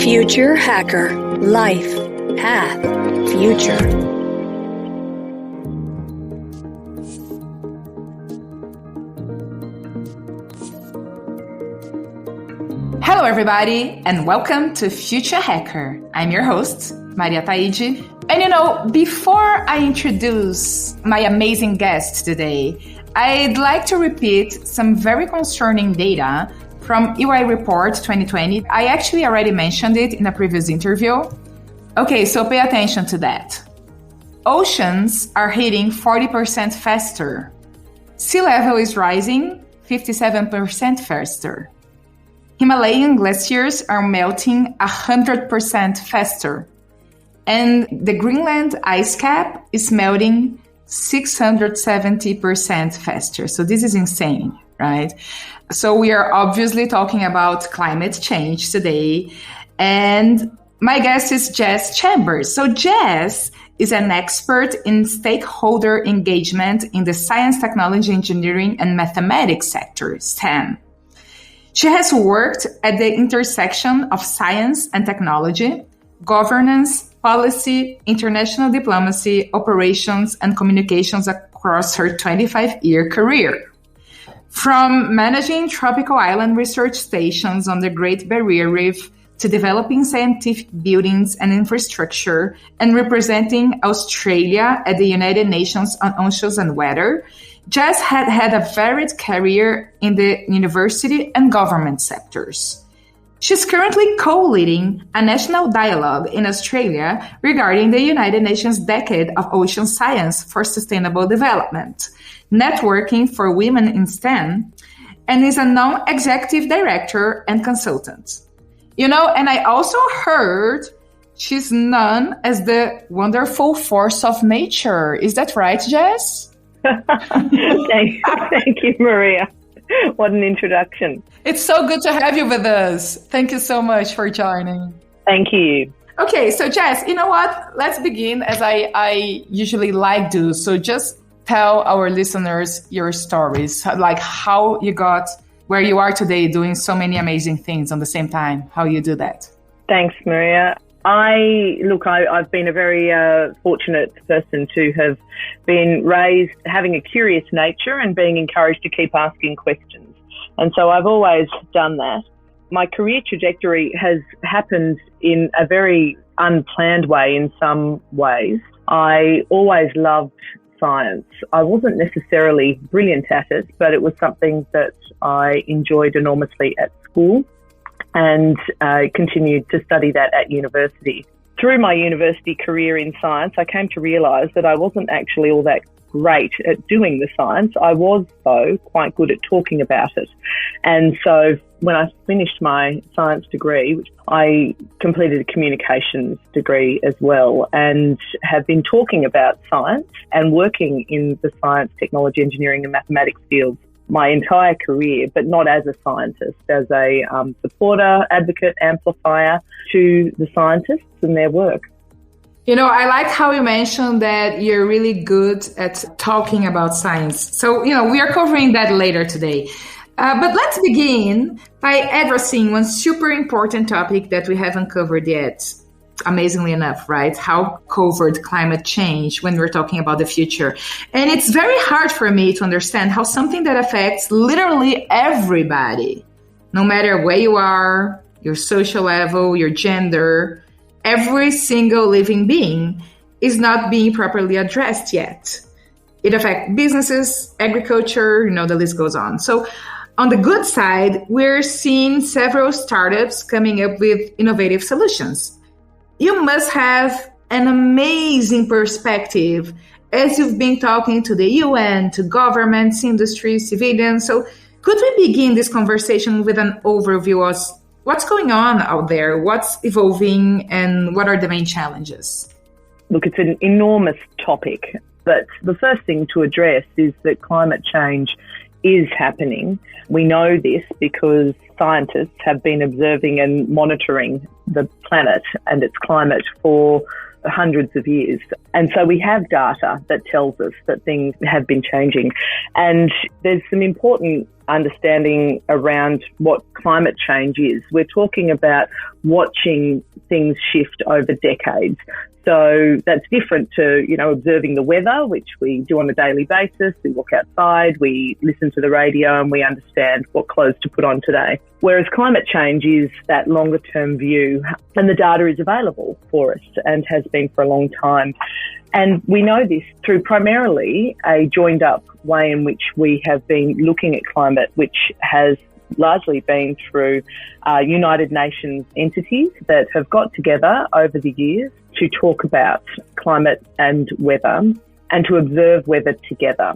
Future Hacker. Life. Path. Future. Hello, everybody, and welcome to Future Hacker. I'm your host, Maria Taide. And before I introduce my amazing guest today, I'd like to repeat some very concerning data from UI Report 2020. I actually already mentioned it in a previous interview. Okay, so pay attention to that. Oceans are heating 40% faster. Sea level is rising 57% faster. Himalayan glaciers are melting 100% faster. And the Greenland ice cap is melting 670% faster. So this is insane, right? So we are obviously talking about climate change today. And my guest is Jas Chambers. So Jas is an expert in stakeholder engagement in the science, technology, engineering, and mathematics sector, STEM. She has worked at the intersection of science and technology, governance, policy, international diplomacy, operations, and communications across her 25-year career. From managing tropical island research stations on the Great Barrier Reef to developing scientific buildings and infrastructure and representing Australia at the United Nations on Oceans and Weather, Jas had a varied career in the university and government sectors. She's currently co-leading a national dialogue in Australia regarding the United Nations Decade of Ocean Science for Sustainable Development, Networking for Women in STEM, and is a non-executive director and consultant. And I also heard she's known as the wonderful force of nature. Is that right, Jas? Thank you, Maria. What an introduction. It's so good to have you with us. Thank you so much for joining. Thank you. Okay, so Jas, you know what? Let's begin as I usually like to. So just tell our listeners your stories, like how you got where you are today doing so many amazing things on the same time, how you do that. Thanks, Maria. I've been a very fortunate person to have been raised having a curious nature and being encouraged to keep asking questions. And so I've always done that. My career trajectory has happened in a very unplanned way in some ways. I always loved science. I wasn't necessarily brilliant at it, but it was something that I enjoyed enormously at school. And continued to study that at university. Through my university career in science, I came to realise that I wasn't actually all that great at doing the science. I was, though, quite good at talking about it. And so when I finished my science degree, which I completed a communications degree as well, and have been talking about science and working in the science, technology, engineering and mathematics fields my entire career, but not as a scientist, as a supporter, advocate, amplifier to the scientists and their work. I like how you mentioned that you're really good at talking about science. So, we are covering that later today. But let's begin by addressing one super important topic that we haven't covered yet. Amazingly enough, right? How covered climate change when we're talking about the future. And it's very hard for me to understand how something that affects literally everybody, no matter where you are, your social level, your gender, every single living being is not being properly addressed yet. It affects businesses, agriculture, the list goes on. So on the good side, we're seeing several startups coming up with innovative solutions. You must have an amazing perspective as you've been talking to the UN, to governments, industry, civilians. So could we begin this conversation with an overview of what's going on out there, what's evolving, and what are the main challenges? Look, it's an enormous topic, but the first thing to address is that climate change is happening. We know this because scientists have been observing and monitoring the planet and its climate for hundreds of years. And so we have data that tells us that things have been changing. And there's some important understanding around what climate change is. We're talking about watching things shift over decades. So that's different to, observing the weather, which we do on a daily basis. We walk outside, we listen to the radio, and we understand what clothes to put on today. Whereas climate change is that longer term view, and the data is available for us and has been for a long time. And we know this through primarily a joined up way in which we have been looking at climate, which has largely been through United Nations entities that have got together over the years to talk about climate and weather and to observe weather together.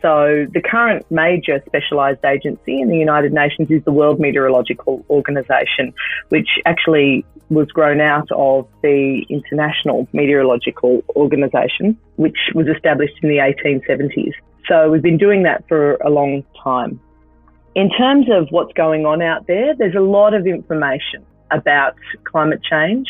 So the current major specialised agency in the United Nations is the World Meteorological Organization, which actually was grown out of the International Meteorological Organization, which was established in the 1870s. So we've been doing that for a long time. In terms of what's going on out there, there's a lot of information about climate change,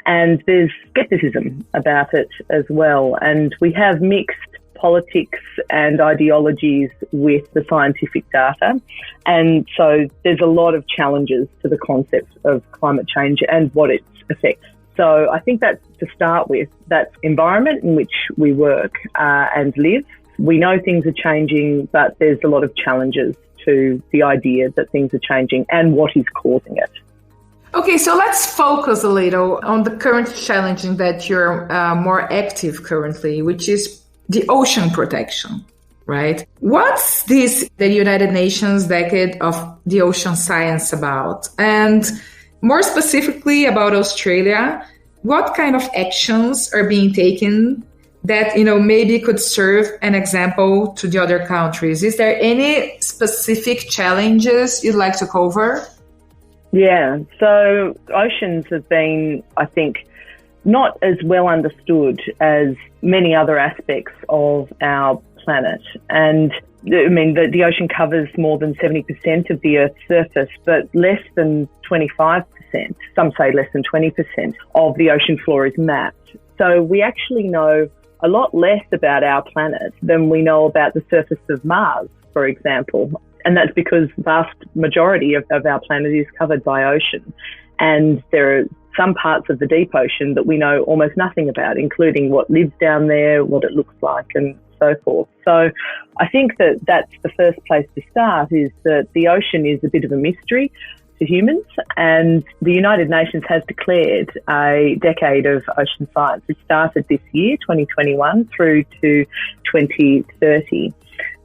and there's skepticism about it as well. And we have mixed politics and ideologies with the scientific data. And so there's a lot of challenges to the concept of climate change and what its affects. So I think that's to start with, that environment in which we work and live. We know things are changing, but there's a lot of challenges to the idea that things are changing and what is causing it. Okay, so let's focus a little on the current challenge that you're more active currently, which is the ocean protection, right? What's the United Nations Decade of the Ocean Science about? And more specifically about Australia, what kind of actions are being taken that, maybe could serve an example to the other countries? Is there any specific challenges you'd like to cover? Yeah, so oceans have been, I think, not as well understood as many other aspects of our planet. And the ocean covers more than 70% of the Earth's surface, but less than 25%, some say less than 20% of the ocean floor is mapped. So we actually know a lot less about our planet than we know about the surface of Mars, for example. And that's because the vast majority of our planet is covered by ocean. And there are some parts of the deep ocean that we know almost nothing about, including what lives down there, what it looks like, and so forth. So I think that that's the first place to start, is that the ocean is a bit of a mystery to humans, and the United Nations has declared a decade of ocean science. It started this year, 2021, through to 2030.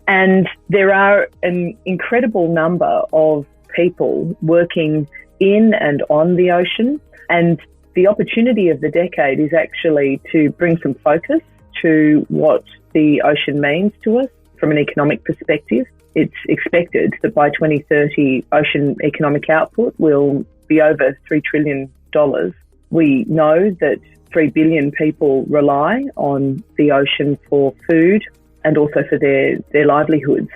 And there are an incredible number of people working in and on the ocean. And the opportunity of the decade is actually to bring some focus to what the ocean means to us from an economic perspective. It's expected that by 2030, ocean economic output will be over $3 trillion. We know that 3 billion people rely on the ocean for food and also for their livelihoods.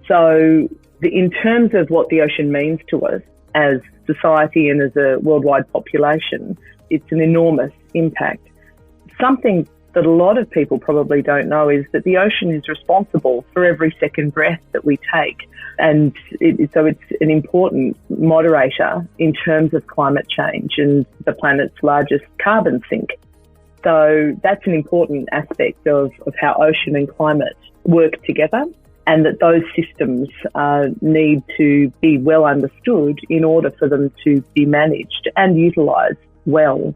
So in terms of what the ocean means to us as society and as a worldwide population, it's an enormous impact. Something that a lot of people probably don't know is that the ocean is responsible for every second breath that we take. And so it's an important moderator in terms of climate change and the planet's largest carbon sink. So that's an important aspect of how ocean and climate work together, and that those systems need to be well understood in order for them to be managed and utilised well.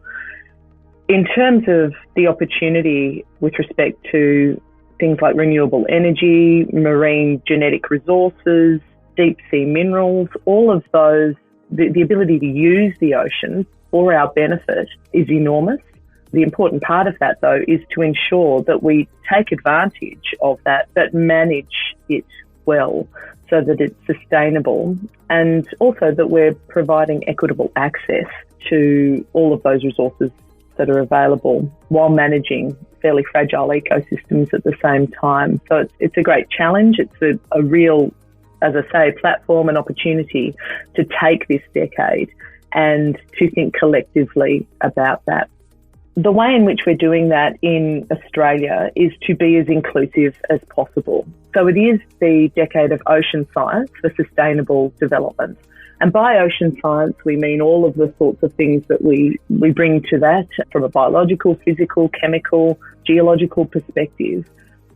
In terms of the opportunity with respect to things like renewable energy, marine genetic resources, deep sea minerals, all of those, the ability to use the ocean for our benefit is enormous. The important part of that, though, is to ensure that we take advantage of that, but manage it well so that it's sustainable, and also that we're providing equitable access to all of those resources that are available while managing fairly fragile ecosystems at the same time. So it's a great challenge. It's a real, as I say, platform and opportunity to take this decade and to think collectively about that. The way in which we're doing that in Australia is to be as inclusive as possible. So it is the decade of ocean science for sustainable development. And by ocean science, we mean all of the sorts of things that we bring to that from a biological, physical, chemical, geological perspective.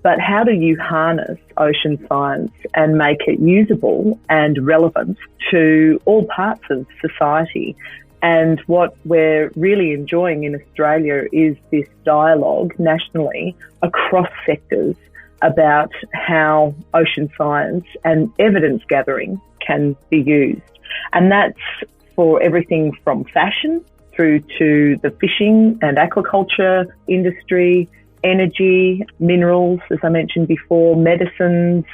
But how do you harness ocean science and make it usable and relevant to all parts of society? And what we're really enjoying in Australia is this dialogue nationally across sectors about how ocean science and evidence gathering can be used. And that's for everything from fashion through to the fishing and aquaculture industry, energy, minerals, as I mentioned before, medicines.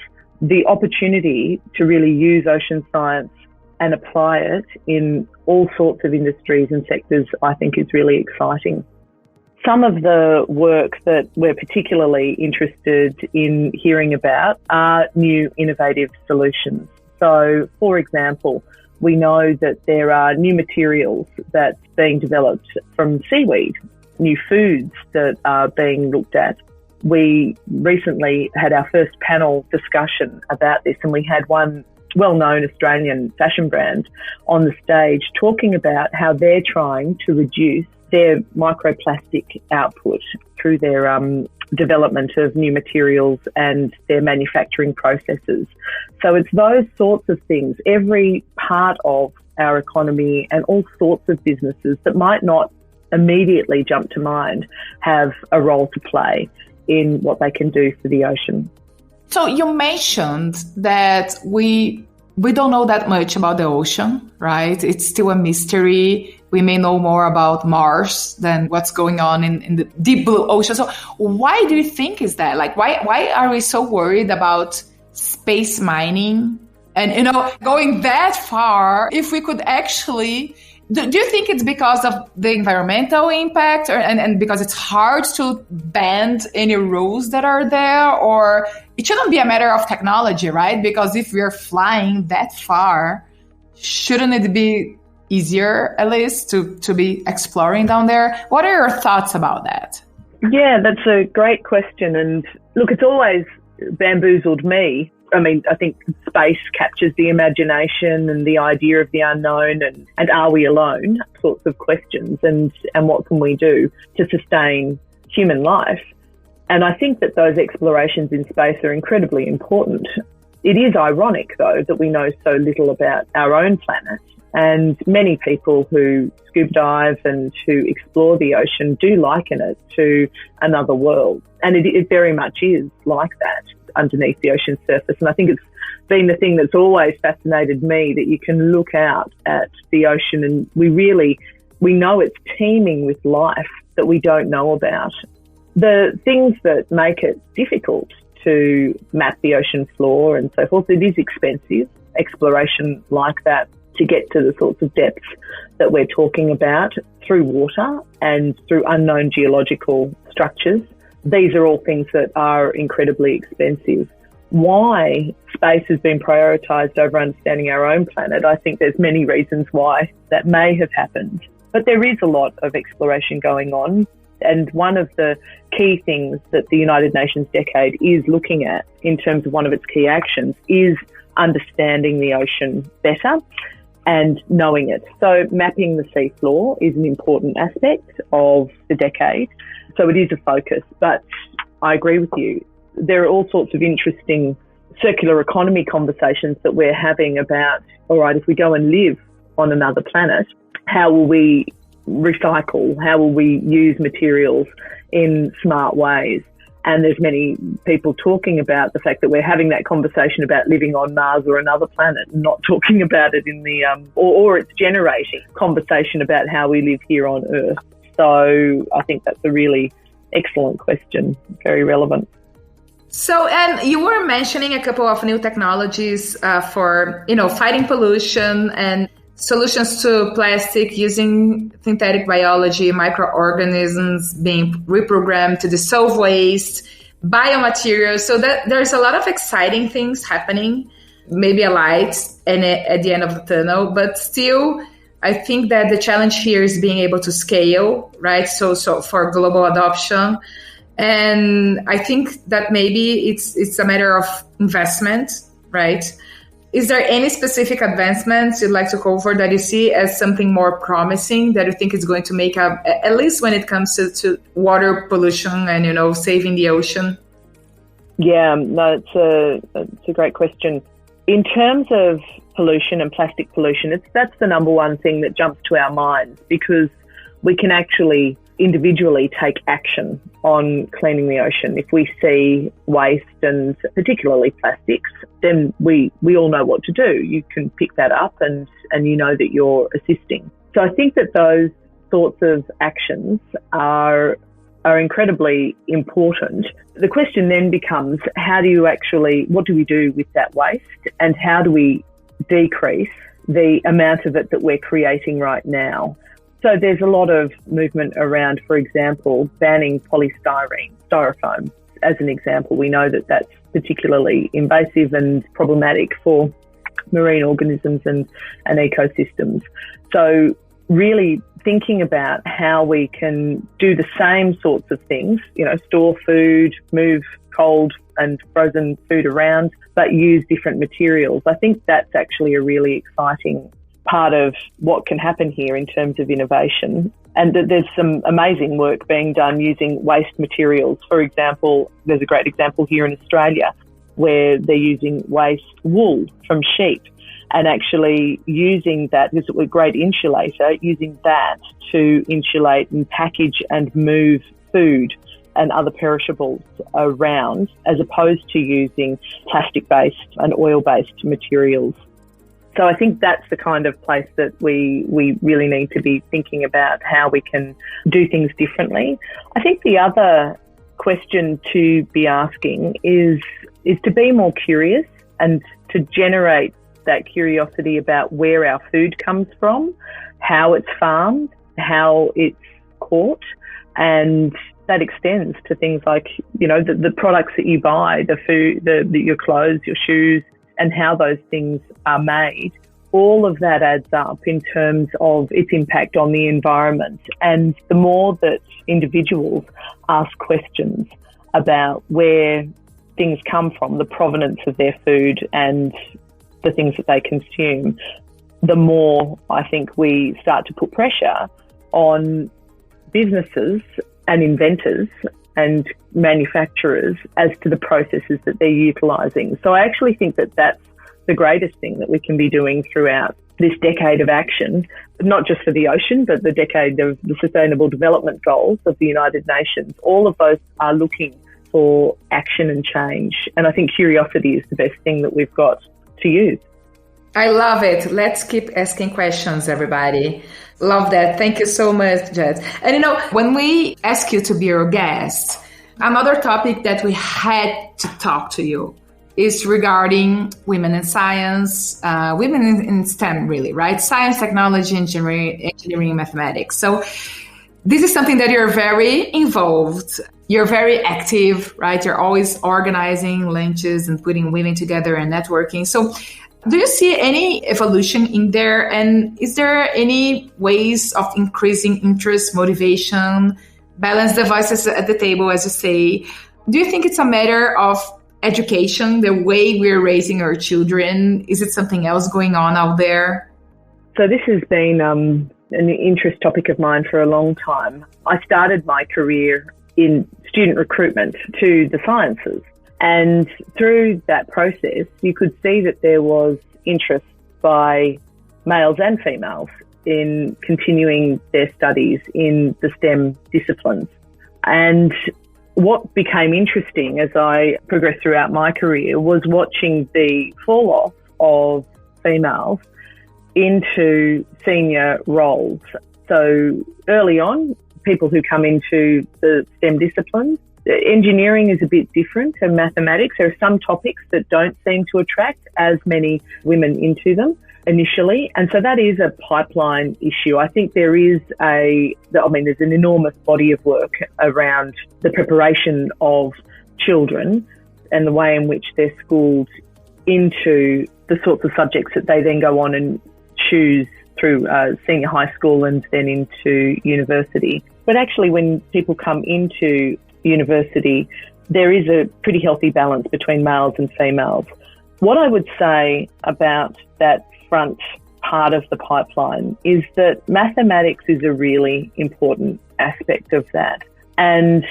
The opportunity to really use ocean science and apply it in all sorts of industries and sectors, I think is really exciting. Some of the work that we're particularly interested in hearing about are new innovative solutions. So, for example, we know that there are new materials that's being developed from seaweed, new foods that are being looked at. We recently had our first panel discussion about this, and we had one well-known Australian fashion brand on the stage talking about how they're trying to reduce their microplastic output through their development of new materials and their manufacturing processes. So it's those sorts of things, every part of our economy and all sorts of businesses that might not immediately jump to mind have a role to play in what they can do for the ocean. So you mentioned that we don't know that much about the ocean, right? It's still a mystery. We may know more about Mars than what's going on in the deep blue ocean. So why do you think is that? Like, why are we so worried about space mining and, going that far if we could actually... Do you think it's because of the environmental impact and because it's hard to bend any rules that are there? Or it shouldn't be a matter of technology, right? Because if we're flying that far, shouldn't it be easier, at least, to be exploring down there? What are your thoughts about that? Yeah, that's a great question. And look, it's always bamboozled me. I mean, I think space captures the imagination and the idea of the unknown and are we alone sorts of questions and what can we do to sustain human life. And I think that those explorations in space are incredibly important. It is ironic, though, that we know so little about our own planet. And many people who scuba dive and who explore the ocean do liken it to another world. And it very much is like that underneath the ocean surface. And I think it's been the thing that's always fascinated me, that you can look out at the ocean and we know it's teeming with life that we don't know about. The things that make it difficult to map the ocean floor and so forth, it is expensive, exploration like that, to get to the sorts of depths that we're talking about through water and through unknown geological structures. These are all things that are incredibly expensive. Why space has been prioritised over understanding our own planet, I think there's many reasons why that may have happened. But there is a lot of exploration going on. And one of the key things that the United Nations Decade is looking at in terms of one of its key actions is understanding the ocean better and knowing it. So mapping the seafloor is an important aspect of the decade. So it is a focus, but I agree with you. There are all sorts of interesting circular economy conversations that we're having about, all right, if we go and live on another planet, how will we recycle? How will we use materials in smart ways? And there's many people talking about the fact that we're having that conversation about living on Mars or another planet, not talking about it in the, or it's generating conversation about how we live here on Earth. So I think that's a really excellent question, very relevant. So, and you were mentioning a couple of new technologies for, fighting pollution and solutions to plastic using synthetic biology, microorganisms being reprogrammed to dissolve waste, biomaterials. So that there's a lot of exciting things happening, maybe a light at the end of the tunnel, but still I think that the challenge here is being able to scale, right? So for global adoption. And I think that maybe it's a matter of investment, right? Is there any specific advancements you'd like to cover that you see as something more promising that you think is going to make up, at least when it comes to water pollution and, saving the ocean? Yeah, no, it's a great question. In terms of pollution and plastic pollution, that's the number one thing that jumps to our minds, because we can actually individually take action on cleaning the ocean. If we see waste, and particularly plastics, then we all know what to do. You can pick that up and you know that you're assisting. So I think that those sorts of actions are incredibly important. The question then becomes, what do we do with that waste, and how do we decrease the amount of it that we're creating right now? So there's a lot of movement around, for example, banning styrofoam. As an example, we know that that's particularly invasive and problematic for marine organisms and ecosystems. So really thinking about how we can do the same sorts of things, store food, move cold and frozen food around, but use different materials. I think that's actually a really exciting part of what can happen here in terms of innovation. And there's some amazing work being done using waste materials. For example, there's a great example here in Australia where they're using waste wool from sheep and actually using that, this is a great insulator, using that to insulate and package and move food and other perishables around, as opposed to using plastic-based and oil-based materials. So I think that's the kind of place that we really need to be thinking about how we can do things differently. I think the other question to be asking is to be more curious and to generate that curiosity about where our food comes from, how it's farmed, how it's caught, and that extends to things like, the products that you buy, the food, your clothes, your shoes, and how those things are made. All of that adds up in terms of its impact on the environment. And the more that individuals ask questions about where things come from, the provenance of their food and the things that they consume, the more I think we start to put pressure on businesses and inventors and manufacturers as to the processes that they're utilising. So I actually think that that's the greatest thing that we can be doing throughout this decade of action, not just for the ocean, but the decade of the Sustainable Development Goals of the United Nations. All of those are looking for action and change. And I think curiosity is the best thing that we've got to use. I love it. Let's keep asking questions, everybody. Love that. Thank you so much, Jas. And when we ask you to be our guest, another topic that we had to talk to you is regarding women in science, women in STEM, really, right? Science, technology, engineering, mathematics. So this is something that you're very involved. You're very active, right? You're always organizing lunches and putting women together and networking. So do you see any evolution in there? And is there any ways of increasing interest, motivation, balance the voices at the table, as you say? Do you think it's a matter of education, the way we're raising our children? Is it something else going on out there? So this has been an interest topic of mine for a long time. I started my career in student recruitment to the sciences. And through that process, you could see that there was interest by males and females in continuing their studies in the STEM disciplines. And what became interesting as I progressed throughout my career was watching the fall off of females into senior roles. So early on, people who come into the STEM disciplines, engineering is a bit different, and mathematics. There are some topics that don't seem to attract as many women into them initially. And so that is a pipeline issue. I think there's an enormous body of work around the preparation of children and the way in which they're schooled into the sorts of subjects that they then go on and choose through senior high school and then into university. But actually, when people come into university, there is a pretty healthy balance between males and females. What I would say about that front part of the pipeline is that mathematics is a really important aspect of that. And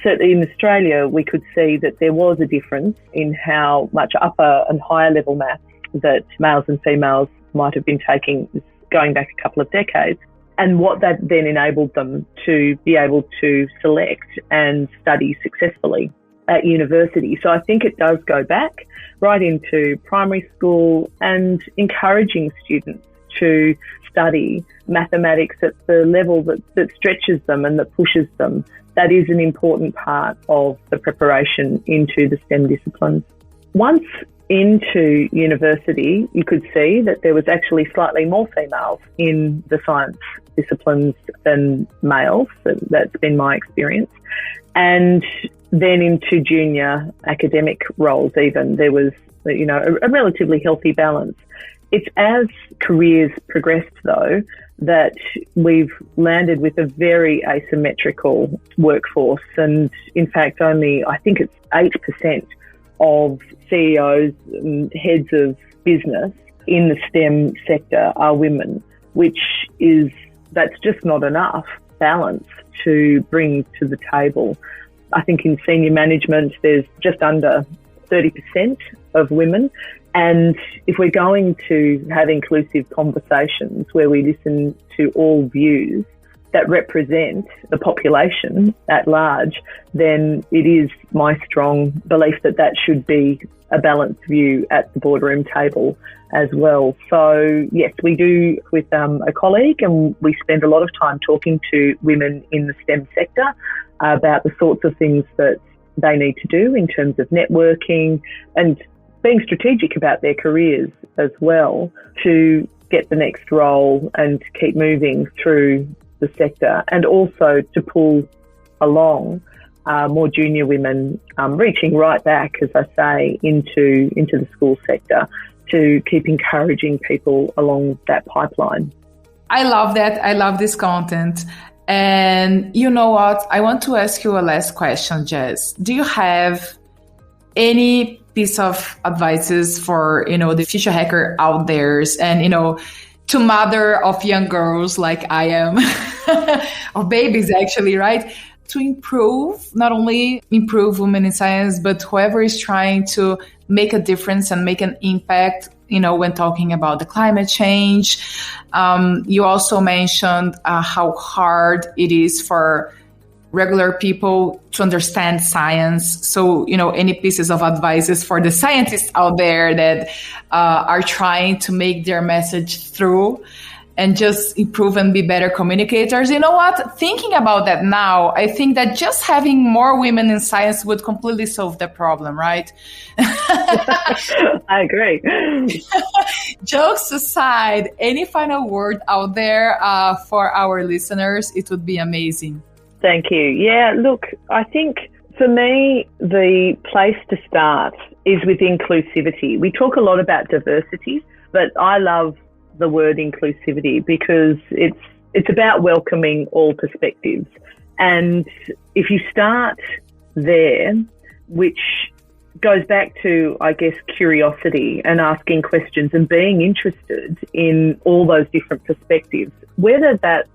certainly in Australia, we could see that there was a difference in how much upper and higher level maths that males and females might have been taking going back a couple of decades, and what that then enabled them to be able to select and study successfully at university. So I think it does go back right into primary school and encouraging students to study mathematics at the level that stretches them and that pushes them. That is an important part of the preparation into the STEM disciplines. Once into university, you could see that there was actually slightly more females in the science disciplines than males. That's been my experience. And then into junior academic roles even, there was, a relatively healthy balance. It's as careers progressed, though, that we've landed with a very asymmetrical workforce. And in fact, only, I think it's 8% of CEOs and heads of business in the STEM sector are women, that's just not enough balance to bring to the table. I think in senior management, there's just under 30% of women. And if we're going to have inclusive conversations where we listen to all views that represent the population at large, then it is my strong belief that that should be a balanced view at the boardroom table as well. So yes, we do with a colleague, and we spend a lot of time talking to women in the STEM sector about the sorts of things that they need to do in terms of networking and being strategic about their careers as well to get the next role and keep moving through the sector, and also to pull along more junior women, reaching right back, as I say, into the school sector to keep encouraging people along that pipeline. I love that. I love this content. And you know what? I want to ask you a last question, Jas. Do you have any piece of advices for, the future hacker out there and, to mother of young girls like I am, or babies actually, right? To improve, not only improve women in science, but whoever is trying to make a difference and make an impact, when talking about the climate change. You also mentioned how hard it is for regular people to understand science. So, any pieces of advices for the scientists out there that are trying to make their message through and just improve and be better communicators. You know what? Thinking about that now, I think that just having more women in science would completely solve the problem, right? I agree. Jokes aside, any final word out there for our listeners? It would be amazing. Thank you. Yeah, look, I think for me, the place to start is with inclusivity. We talk a lot about diversity, but I love the word inclusivity because it's about welcoming all perspectives. And if you start there, which goes back to, I guess, curiosity and asking questions and being interested in all those different perspectives, whether that's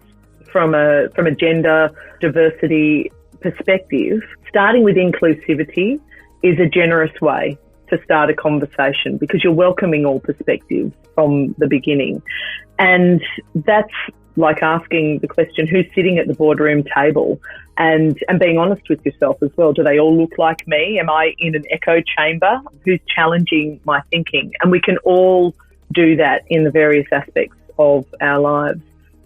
from a gender diversity perspective, starting with inclusivity is a generous way to start a conversation because you're welcoming all perspectives from the beginning. And that's like asking the question, who's sitting at the boardroom table, and being honest with yourself as well. Do they all look like me? Am I in an echo chamber? Who's challenging my thinking? And we can all do that in the various aspects of our lives.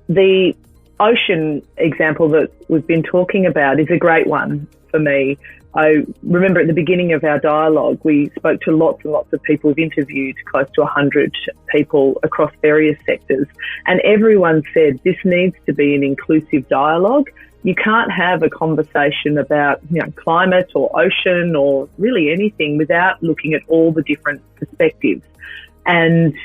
The ocean example that we've been talking about is a great one for me. I remember at the beginning of our dialogue, we spoke to lots and lots of people. We've interviewed close to 100 people across various sectors, and everyone said this needs to be an inclusive dialogue. You can't have a conversation about, climate or ocean or really anything without looking at all the different perspectives. And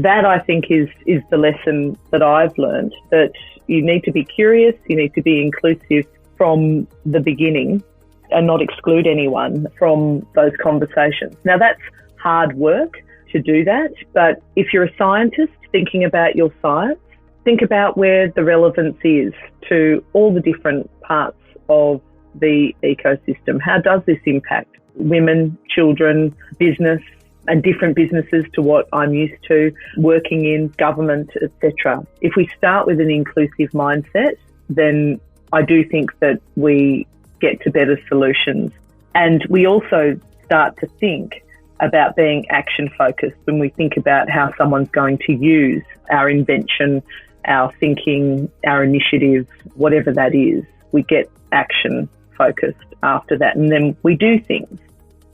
that I think is the lesson that I've learned, that you need to be curious, you need to be inclusive from the beginning and not exclude anyone from those conversations. Now, that's hard work to do that, but if you're a scientist thinking about your science, think about where the relevance is to all the different parts of the ecosystem. How does this impact women, children, business, and different businesses to what I'm used to, working in government, etc. If we start with an inclusive mindset, then I do think that we get to better solutions. And we also start to think about being action focused when we think about how someone's going to use our invention, our thinking, our initiative, whatever that is. We get action focused after that, and then we do things.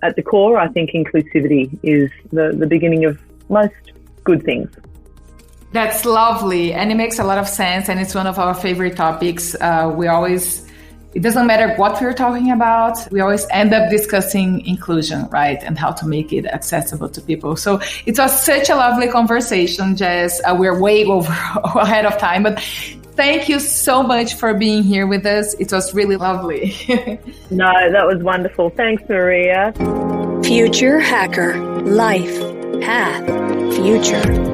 At the core, I think inclusivity is the beginning of most good things. That's lovely, and it makes a lot of sense, and it's one of our favorite topics. It doesn't matter what we're talking about, we always end up discussing inclusion, right? And how to make it accessible to people. So it was such a lovely conversation, Jas. We're way over ahead of time, but thank you so much for being here with us. It was really lovely. No, that was wonderful. Thanks, Maria. Future Hacker. Life. Path. Future.